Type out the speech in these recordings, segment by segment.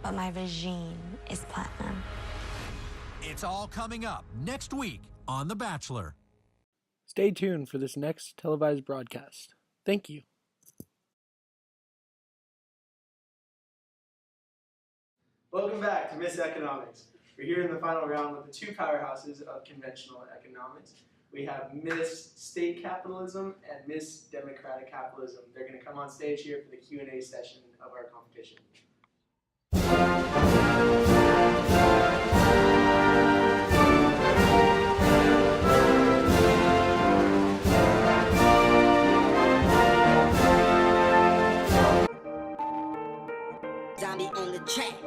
but my regime is platinum. It's all coming up next week on The Bachelor. Stay tuned for this next televised broadcast. Thank you. Welcome back to Miss Economics. We're here in the final round with the two powerhouses of conventional economics. We have Miss State Capitalism and Miss Democratic Capitalism. They're going to come on stage here for the Q&A session of our competition.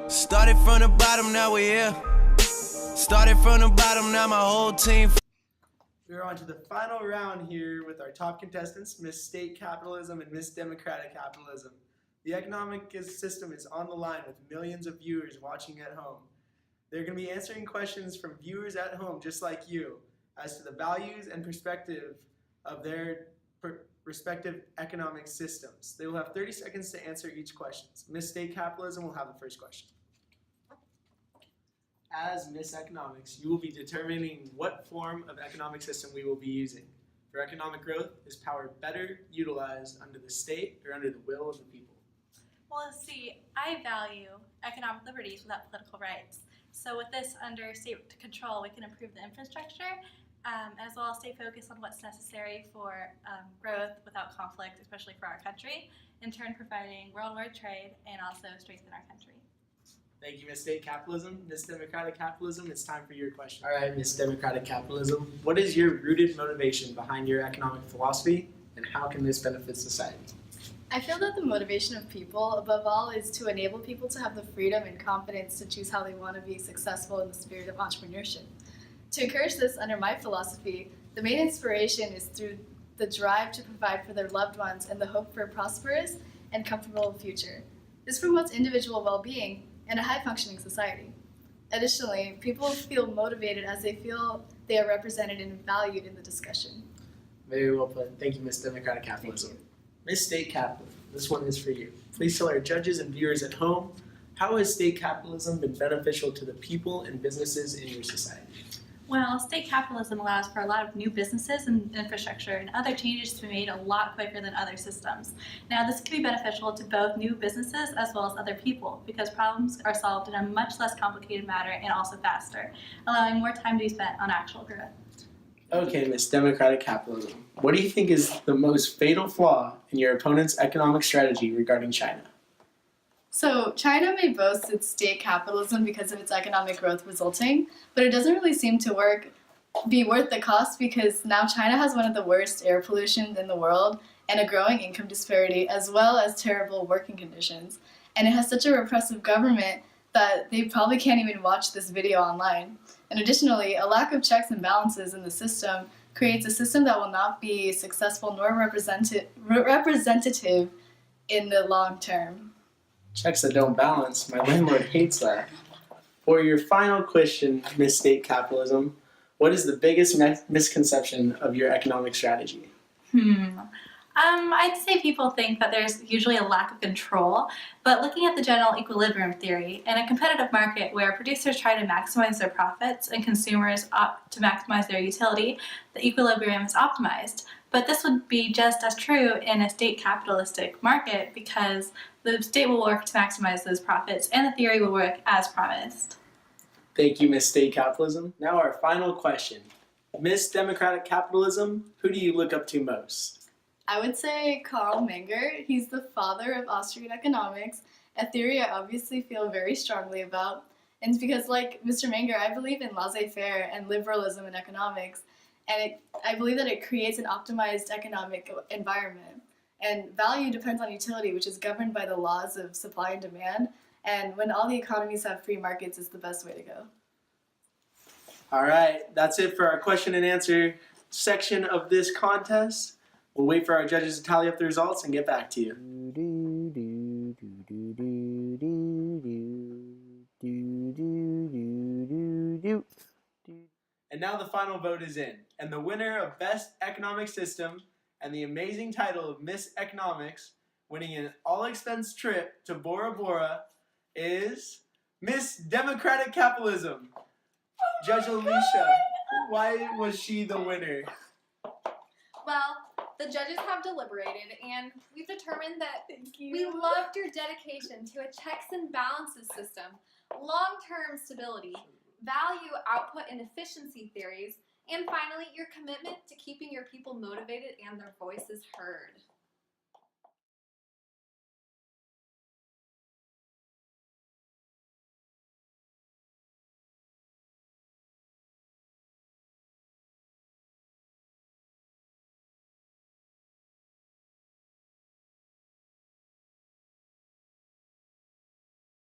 Started from the bottom, now we're here. Started from the bottom, now my whole team. We're on to the final round here with our top contestants, Miss State Capitalism and Miss Democratic Capitalism. The economic system is on the line with millions of viewers watching at home. They're going to be answering questions from viewers at home just like you as to the values and perspective of their respective economic systems. They will have 30 seconds to answer each question. Miss State Capitalism will have the first question. As Miss Economics, you will be determining what form of economic system we will be using. For economic growth, is power better utilized under the state or under the will of the people? Well, see, I value economic liberties without political rights. So with this under state control, we can improve the infrastructure as well as stay focused on what's necessary for growth without conflict, especially for our country, in turn providing worldwide trade and also strengthen our country. Thank you, Miss State Capitalism. Miss Democratic Capitalism, it's time for your question. All right, Miss Democratic Capitalism, what is your rooted motivation behind your economic philosophy, and how can this benefit society? I feel that the motivation of people, above all, is to enable people to have the freedom and confidence to choose how they want to be successful in the spirit of entrepreneurship. To encourage this under my philosophy, the main inspiration is through the drive to provide for their loved ones and the hope for a prosperous and comfortable future. This promotes individual well-being and a high-functioning society. Additionally, people feel motivated as they feel they are represented and valued in the discussion. Very well put. Thank you, Miss Democratic Capitalism. Miss State Capitalism, this one is for you. Please tell our judges and viewers at home, how has state capitalism been beneficial to the people and businesses in your society? Well, state capitalism allows for a lot of new businesses and infrastructure and other changes to be made a lot quicker than other systems. Now, this can be beneficial to both new businesses as well as other people because problems are solved in a much less complicated manner and also faster, allowing more time to be spent on actual growth. Okay, Miss Democratic Capitalism, what do you think is the most fatal flaw in your opponent's economic strategy regarding China? So China may boast its state capitalism because of its economic growth resulting, but it doesn't really seem to be worth the cost because now China has one of the worst air pollution in the world and a growing income disparity as well as terrible working conditions. And it has such a repressive government that they probably can't even watch this video online. And additionally, a lack of checks and balances in the system creates a system that will not be successful nor representative in the long term. Checks that don't balance, my landlord hates that. For your final question, Miss State Capitalism, what is the biggest misconception of your economic strategy? I'd say people think that there's usually a lack of control, but looking at the general equilibrium theory, in a competitive market where producers try to maximize their profits and consumers opt to maximize their utility, the equilibrium is optimized. But this would be just as true in a state capitalistic market because the state will work to maximize those profits and the theory will work as promised. Thank you, Miss State Capitalism. Now our final question. Miss Democratic Capitalism, who do you look up to most? I would say Karl Menger. He's the father of Austrian economics, a theory I obviously feel very strongly about. And it's because, like Mr. Menger, I believe in laissez-faire and liberalism in economics. And I believe that it creates an optimized economic environment. And value depends on utility, which is governed by the laws of supply and demand. And when all the economies have free markets, it's the best way to go. All right, that's it for our question and answer section of this contest. We'll wait for our judges to tally up the results and get back to you. And now the final vote is in. And the winner of Best Economic System and the amazing title of Miss Economics, winning an all-expense trip to Bora Bora, is Miss Democratic Capitalism. Judge Alicia, why was she the winner? Well, the judges have deliberated, and we've determined that we loved your dedication to a checks and balances system, long-term stability, value, output, and efficiency theories, and finally, your commitment to keeping your people motivated and their voices heard.